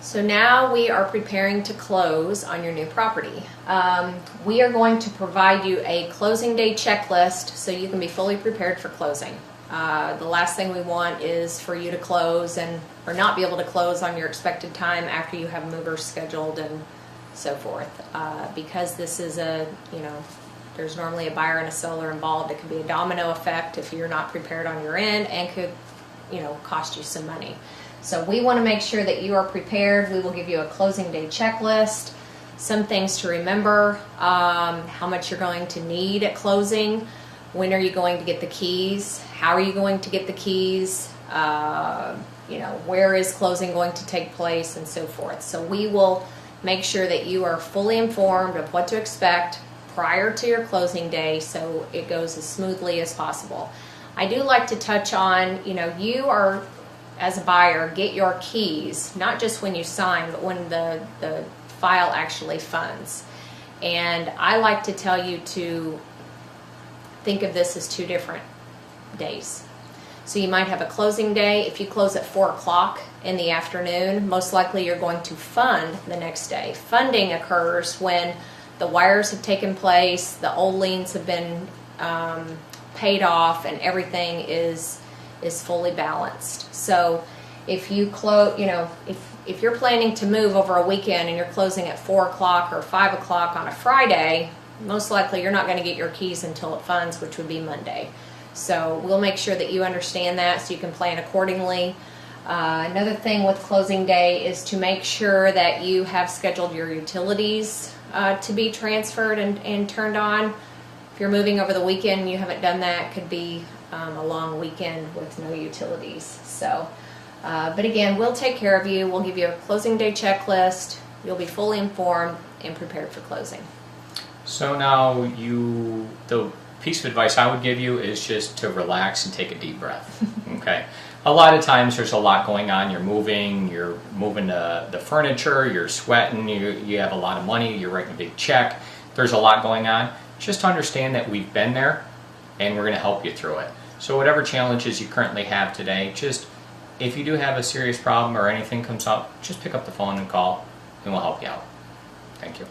So now we are preparing to close on your new property. We are going to provide you a closing day checklist so you can be fully prepared for closing. The last thing we want is for you to close or not be able to close on your expected time after you have movers scheduled and so forth. Because this is there's normally a buyer and a seller involved. It could be a domino effect if you're not prepared on your end, and could cost you some money. So we want to make sure that you are prepared. We will give you a closing day checklist, some things to remember, how much you're going to need at closing, when are you going to get the keys, how are you going to get the keys, where is closing going to take place, and so forth. So we will make sure that you are fully informed of what to expect prior to your closing day so it goes as smoothly as possible. I do like to touch on, you are, as a buyer, get your keys, not just when you sign, but when the file actually funds. And I like to tell you to think of this as 2 different days. So you might have a closing day. If you close at 4 o'clock in the afternoon, most likely you're going to fund the next day. Funding occurs when the wires have taken place, the old liens have been paid off, and everything is fully balanced. So if you close, if you're planning to move over a weekend and you're closing at 4 o'clock or 5 o'clock on a Friday, most likely you're not going to get your keys until it funds, which would be Monday. So we'll make sure that you understand that so you can plan accordingly. Another thing with closing day is to make sure that you have scheduled your utilities to be transferred and turned on. If you're moving over the weekend and you haven't done that, it could be a long weekend with no utilities. So, but again, we'll take care of you. We'll give you a closing day checklist. You'll be fully informed and prepared for closing. So now the piece of advice I would give you is just to relax and take a deep breath. Okay. A lot of times there's a lot going on. You're moving the furniture, you're sweating, you have a lot of money, you're writing a big check. There's a lot going on. Just understand that we've been there and we're going to help you through it. So whatever challenges you currently have today, just if you do have a serious problem or anything comes up, just pick up the phone and call and we'll help you out. Thank you.